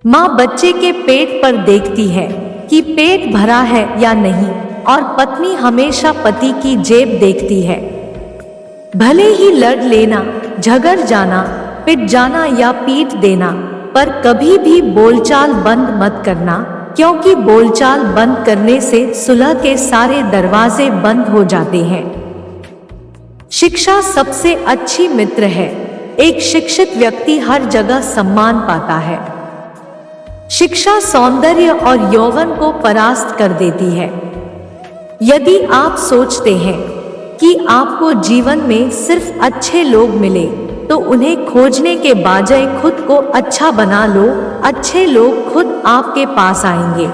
माँ बच्चे के पेट पर देखती है कि पेट भरा है या नहीं, और पत्नी हमेशा पति की जेब देखती है। भले ही लड़ लेना, झगड़ जाना, पिट जाना या पीट देना, पर कभी भी बोलचाल बंद मत करना, क्योंकि बोलचाल बंद करने से सुलह के सारे दरवाजे बंद हो जाते हैं। शिक्षा सबसे अच्छी मित्र है। एक शिक्षित व्यक्ति हर जगह सम्मान पाता है। शिक्षा सौंदर्य और यौवन को परास्त कर देती है। यदि आप सोचते हैं कि आपको जीवन में सिर्फ अच्छे लोग मिले, तो उन्हें खोजने के बजाय खुद को अच्छा बना लो। अच्छे लोग खुद आपके पास आएंगे।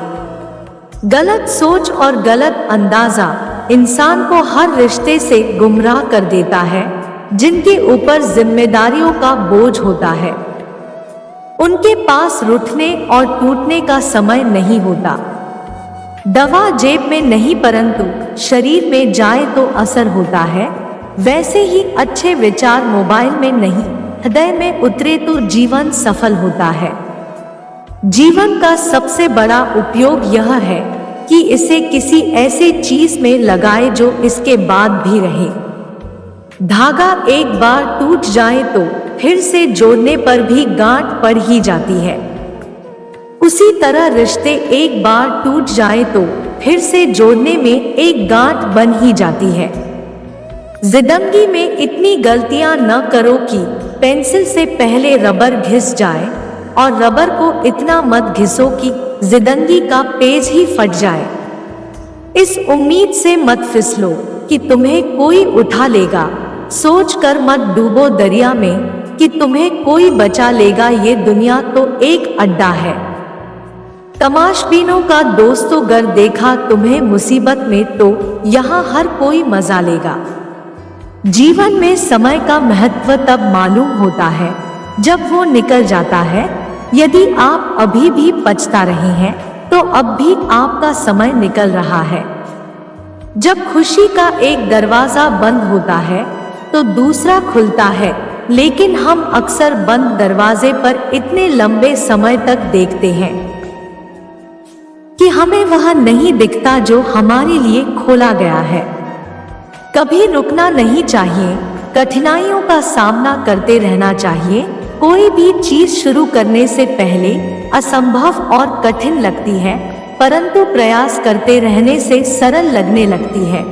गलत सोच और गलत अंदाजा इंसान को हर रिश्ते से गुमराह कर देता है। जिनके ऊपर जिम्मेदारियों का बोझ होता है, उनके पास रूठने और टूटने का समय नहीं होता। दवा जेब में नहीं परंतु शरीर में जाए तो असर होता है। वैसे ही अच्छे विचार मोबाइल में नहीं, हृदय में उतरे तो जीवन सफल होता है। जीवन का सबसे बड़ा उपयोग यह है कि इसे किसी ऐसे चीज में लगाए जो इसके बाद भी रहे। धागा एक बार टूट जाए तो फिर से जोड़ने पर भी गांठ पड़ ही जाती है। उसी तरह रिश्ते एक बार टूट जाए तो फिर से जोड़ने में एक गांठ बन ही जाती है। जिंदगी में इतनी गलतियां न करो कि पेंसिल से पहले रबर घिस जाए, और रबर को इतना मत घिसो कि जिंदगी का पेज ही फट जाए। इस उम्मीद से मत फिसलो कि तुम्हें कोई उठा लेगा। सोच कर मत डूबो दरिया में कि तुम्हें कोई बचा लेगा। ये दुनिया तो एक अड्डा है। तमाशबीनों का दोस्तों गर देखा तुम्हें मुसीबत में, तो यहाँ हर कोई मजा लेगा। जीवन में समय का महत्व तब मालूम होता है जब वो निकल जाता है। यदि आप अभी भी पछता रहे हैं तो अब भी आपका समय निकल रहा है। जब खुशी का एक दरवाजा बंद होता है तो दूसरा खुलता है, लेकिन हम अक्सर बंद दरवाजे पर इतने लंबे समय तक देखते हैं कि हमें वह नहीं दिखता जो हमारे लिए खोला गया है। कभी रुकना नहीं चाहिए, कठिनाइयों का सामना करते रहना चाहिए। कोई भी चीज शुरू करने से पहले असंभव और कठिन लगती है, परंतु प्रयास करते रहने से सरल लगने लगती है।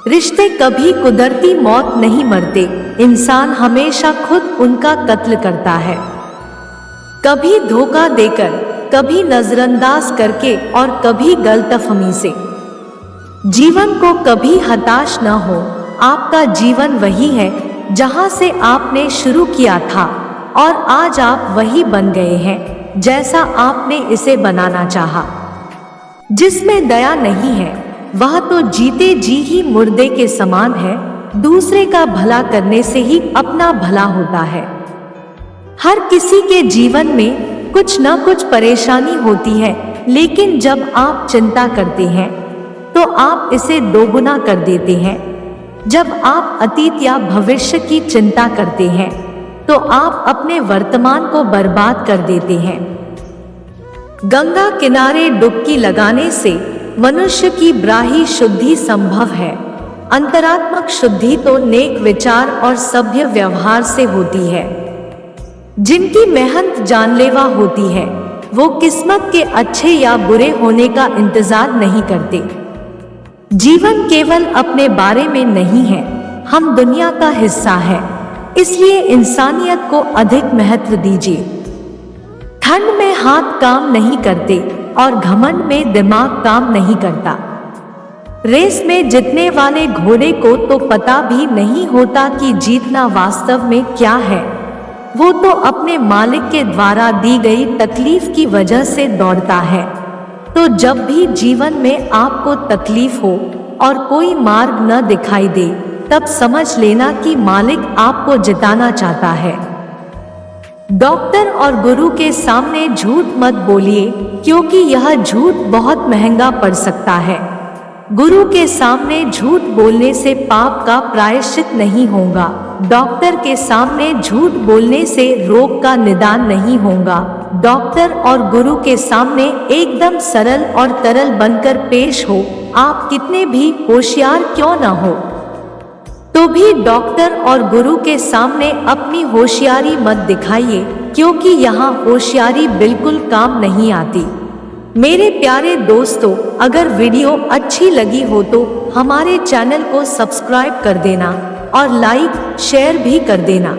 रिश्ते कभी कुदरती मौत नहीं मरते, इंसान हमेशा खुद उनका कत्ल करता है। कभी धोखा देकर, कभी नजरअंदाज करके और कभी गलतफहमी से। जीवन को कभी हताश न हो। आपका जीवन वही है जहां से आपने शुरू किया था, और आज आप वही बन गए हैं जैसा आपने इसे बनाना चाहा। जिसमें दया नहीं है वह तो जीते जी ही मुर्दे के समान है। दूसरे का भला करने से ही अपना भला होता है। हर किसी के जीवन में कुछ न कुछ परेशानी होती है, लेकिन जब आप चिंता करते हैं तो आप इसे दोगुना कर देते हैं। जब आप अतीत या भविष्य की चिंता करते हैं तो आप अपने वर्तमान को बर्बाद कर देते हैं। गंगा किनारे डुबकी लगाने से मनुष्य की ब्राही शुद्धि संभव है। अंतरात्मक शुद्धि तो नेक विचार और सभ्य व्यवहार से होती है। जिनकी मेहनत जानलेवा होती है वो किस्मत के अच्छे या बुरे होने का इंतजार नहीं करते। जीवन केवल अपने बारे में नहीं है, हम दुनिया का हिस्सा है। इसलिए इंसानियत को अधिक महत्व दीजिए। ठंड में हाथ काम नहीं करते और घमंड में दिमाग काम नहीं करता। रेस में जीतने वाले घोड़े को तो पता भी नहीं होता कि जीतना वास्तव में क्या है। वो तो अपने मालिक के द्वारा दी गई तकलीफ की वजह से दौड़ता है। तो जब भी जीवन में आपको तकलीफ हो और कोई मार्ग न दिखाई दे, तब समझ लेना कि मालिक आपको जिताना चाहता है। डॉक्टर और गुरु के सामने झूठ मत बोलिए, क्योंकि यह झूठ बहुत महंगा पड़ सकता है। गुरु के सामने झूठ बोलने से पाप का प्रायश्चित नहीं होगा, डॉक्टर के सामने झूठ बोलने से रोग का निदान नहीं होगा। डॉक्टर और गुरु के सामने एकदम सरल और तरल बनकर पेश हो, आप कितने भी होशियार क्यों न हो तो भी डॉक्टर और गुरु के सामने अपनी होशियारी मत दिखाइए, क्योंकि यहाँ होशियारी बिल्कुल काम नहीं आती। मेरे प्यारे दोस्तों, अगर वीडियो अच्छी लगी हो तो हमारे चैनल को सब्सक्राइब कर देना और लाइक शेयर भी कर देना।